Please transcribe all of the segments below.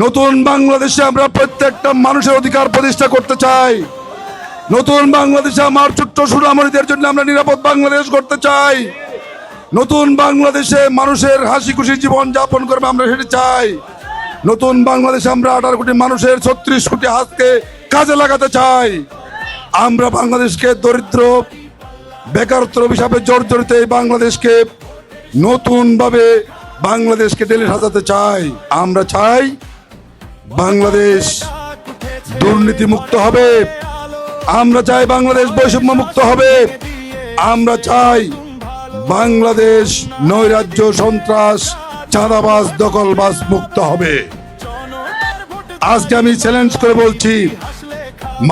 নতুন বাংলাদেশে আমরা প্রত্যেকটা মানুষের অধিকার প্রতিষ্ঠা করতে চাই। নতুন বাংলাদেশে আমার ছোট্ট সোনামণিদের জন্য আমরা নিরাপদ বাংলাদেশ করতে চাই। নতুন বাংলাদেশে মানুষের হাসি খুশি জীবন যাপন করবে আমরা সেটা চাই। নতুন বাংলাদেশে আমরা 18 কোটি মানুষের 36 কোটি হাতকে কাজে লাগাতে চাই। আমরা বাংলাদেশকে দরিদ্র বেকারত্ব অভিশাপে জর্জরিত এই বাংলাদেশকে নতুন ভাবে বাংলাদেশকে ঢেলে সাজাতে চাই। আমরা চাই বাংলাদেশ দুর্নীতি মুক্ত হবে। আমরা চাই বাংলাদেশ বৈষম্য মুক্ত হবে। আমরা চাই বাংলাদেশ নৈরাজ্য সন্ত্রাস চাঁদাবাজ দখলবাজ মুক্ত হবে। আজকে আমি চ্যালেঞ্জ করে বলছি,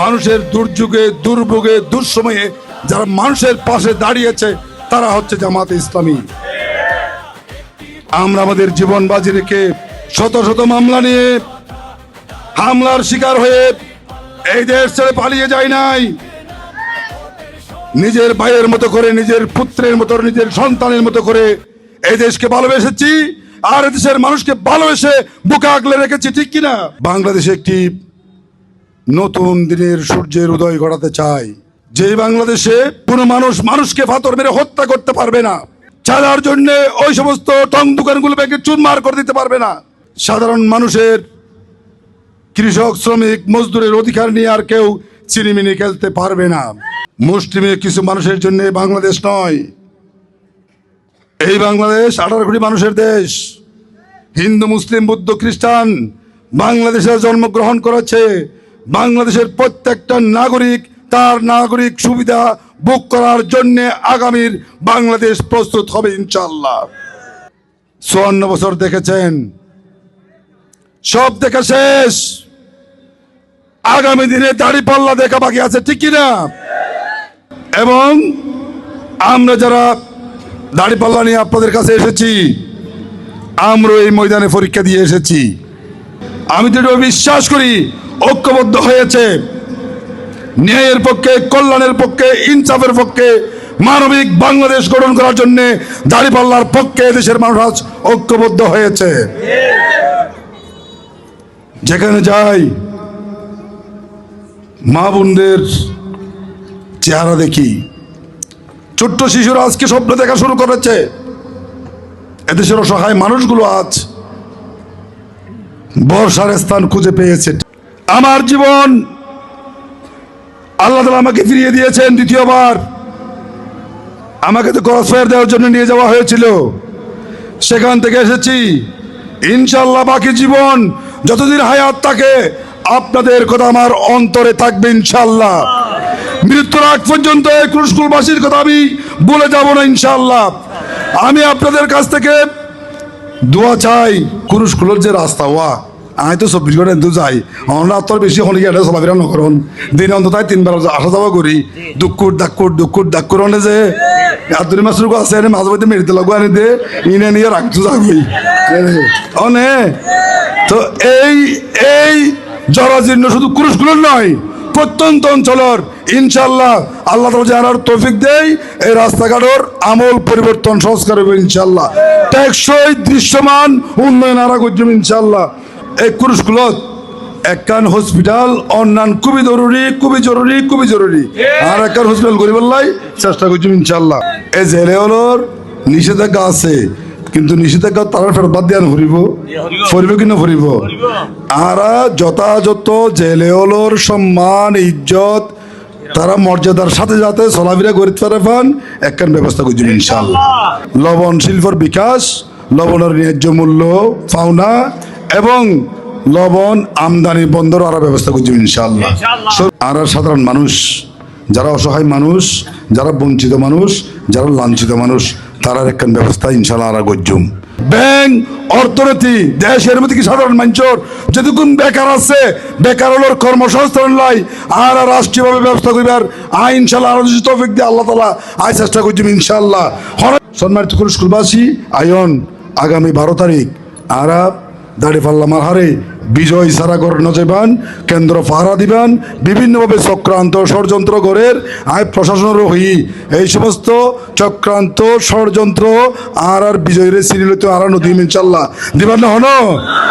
মানুষের দুর্যোগে দুর্ভোগে দুঃসময়ে যারা মানুষের পাশে দাঁড়িয়েছে তারা হচ্ছে জামাতে ইসলামী। আমরা আমাদের জীবন বাজি রেখে শত শত মামলা নিয়ে হামলার শিকার হয়ে এই দেশ ছেড়ে পালিয়ে যায় নাই। নিজের ভাইয়ের মতো করে, নিজের পুত্রের মতো, নিজের সন্তানের মতো করে এই দেশকে ভালোবেসেছি আর দেশের মানুষকে ভালোবেসে বুকে আগলে রেখেছি, ঠিক কিনা? বাংলাদেশে একটি নতুন দিনের সূর্যের উদয় ঘটাতে চাই, যে বাংলাদেশে কোনো মানুষ মানুষকে ফাতর মেরে হত্যা করতে পারবে না। চাঁদার জন্য ওই সমস্ত টং দোকানগুলো ভেঙে চুরমার করে দিতে পারবে না। সাধারণ মানুষের, কৃষক, শ্রমিক, মজদুরের অধিকার নিয়ে আর কেউ চিনিমিনি খেলতে পারবে না। মুসলিমের কিছু মানুষের জন্য বাংলাদেশ নয়, এই বাংলাদেশ 18 কোটি মানুষের দেশ। হিন্দু, মুসলিম, বৌদ্ধ, খ্রিস্টান বাংলাদেশে জন্মগ্রহণ করেছে। বাংলাদেশের প্রত্যেকটা নাগরিক তার নাগরিক সুবিধা ভোগ করার জন্য আগামীর বাংলাদেশ প্রস্তুত হবে ইনশাআল্লাহ। 54 বছর দেখেছেন, সব দেখা শেষ। আগামী দিনে দাঁড়িপাল্লা দেখা বাকি আছে, ঠিক কিনা? এবং আমরা যারা দাঁড়িপাল্লা নিয়ে আপনাদের কাছে এসেছি, আমরা এই ময়দানে পরীক্ষা দিয়ে এসেছি। আমি তো বিশ্বাস করি ঐক্যবদ্ধ হয়েছে, ন্যায়ের পক্ষে, কল্যাণের পক্ষে, ইনসাফের পক্ষে, মানবিক বাংলাদেশ গঠন করার জন্য দাঁড়িপাল্লার পক্ষে দেশের মানুষ আজ ঐক্যবদ্ধ হয়েছে। যেখানে যাই মা বোনদের চেহারা দেখি, ছোট্ট শিশুরা আজকে স্বপ্ন দেখা শুরু করেছে। এদেশের অসহায় মানুষগুলো আজ বর্ষার স্থান খুঁজে পেয়েছে। আমার জীবন আল্লাহ তাআলা আমাকে ফিরিয়ে দিয়েছেন দ্বিতীয়বার। আমাকে তো ক্রসফায়ার দেওয়ার জন্য নিয়ে যাওয়া হয়েছিল, সেখান থেকে এসেছি। ইনশাআল্লাহ বাকি জীবন যতদিন হায়াত থাকে আপনাদের কথা আমার অন্তরে থাকবে ইনশাআল্লাহ। মৃত্যুর আগ পর্যন্ত এই কুরুশকুলবাসীর কথা আমি ভুলে যাব না ইনশাআল্লাহ। আমি আপনাদের কাছ থেকে দোয়া চাই। কুরুশকুলের যে রাস্তা আমি তো 24 ঘন্টা কিন্তু যাই, আমরা তোর বেশি হলে গিয়ে চলাফেরা নকরণ। দিনে অন্তত 3বার আসা যাওয়া করি। দুঃখুর অনে যে আদুরি মাসুর আছে মাঝে মধ্যে মেরিতে লাগু আনি দে ইনে নিয়ে রাখতে যাবি অনে। তো এই জরাজীর্ণ শুধু কুরুশকুলের নয়, প্রত্যন্ত অঞ্চলের ইনশাআল্লাহ আল্লাহ তাআলা যারা তৌফিক দেয় এই রাস্তাঘাটের আমল পরিবর্তন সংস্কার হবে ইনশাআল্লাহ। টেকসই দৃশ্যমান উন্নয়ন আরা করছি ইনশাআল্লাহ। এই কুরুশকুলত একখান হসপিটাল অন্যান্য খুবই জরুরি আর একখান হসপিটাল গরিবাল্লাই চেষ্টা করছি ইনশাআল্লাহ। এই জেলে হলোর নিষেধাজ্ঞা আছে, কিন্তু নিষেধাজ্ঞা তারা ফেরত বাদ দিয়ে ফরিব কি না ফরিব। আর যথাযথ জেলে হলোর সম্মান ইজ্জত তারা মর্যাদার সাথে যাতে চলাফেরা করতে পারে পান একখান ব্যবস্থা করছি ইনশাআল্লাহ। লবণ শিল্পর বিকাশ, লবণের ন্যায্য মূল্য পাওনা এবং লবণ আমদানি বন্ধর আরো ব্যবস্থা করছি ইনশাআল্লাহ। আর সাধারণ মানুষ, যারা অসহায় মানুষ, যারা বঞ্চিত মানুষ, যারা লাঞ্ছিত মানুষ, তারার একখান ব্যবস্থা ইনশাআল্লাহ আরা করছুম। ব্যাংক, অর্থনীতি, দেশের মধ্যে কি সাধারণ মানুষের যতক্ষণ বেকার আছে বেকার হলোর কর্মসংস্থান লাই আর রাষ্ট্রীয়ভাবে ব্যবস্থা করিবার ইনশাআল্লাহ আরো যদি তৌফিক দিয়ে আল্লাহ তাআলা চেষ্টা করছি ইনশাআল্লাহ। সম্মানিত কুরুশকুলবাসী, আয়ন আগামী 12 তারিখ আর দাঁড়িপাল্লা মারহারে বিজয় সারা করে নজেবান কেন্দ্র পাহারা দিবেন বিভিন্নভাবে চক্রান্ত ষড়যন্ত্র করে আয় প্রশাসনের হই এই সমস্ত চক্রান্ত ষড়যন্ত্র আর বিজয়ের সিরিলিত আর নদীম ইনশাল্লাহ দিবেন না হন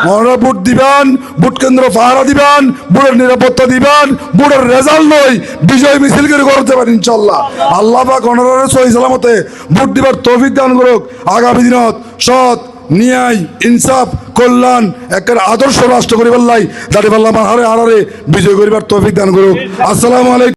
মহরা ভোট দিবেন ভোট কেন্দ্র পাহারা দিবেন ভোটের নিরাপত্তা দিবেন ভোটের রেজাল্ট নয় বিজয় মিছিল করে করতে পারেন ইনশাল্লাহ আল্লাহ পাক অনারের সহি সালামতে ভোট দিবার তৌফিক দান করুক আগামী দিনত সৎ ন্যায় ইনসাফ কল্যাণ একটা আদর্শ রাষ্ট্র করিবার লাই দাঁড়িয়ে পাল্লা হারে বিজয় করিবার তৌফিক দান করুক আসসালামু আলাইকুম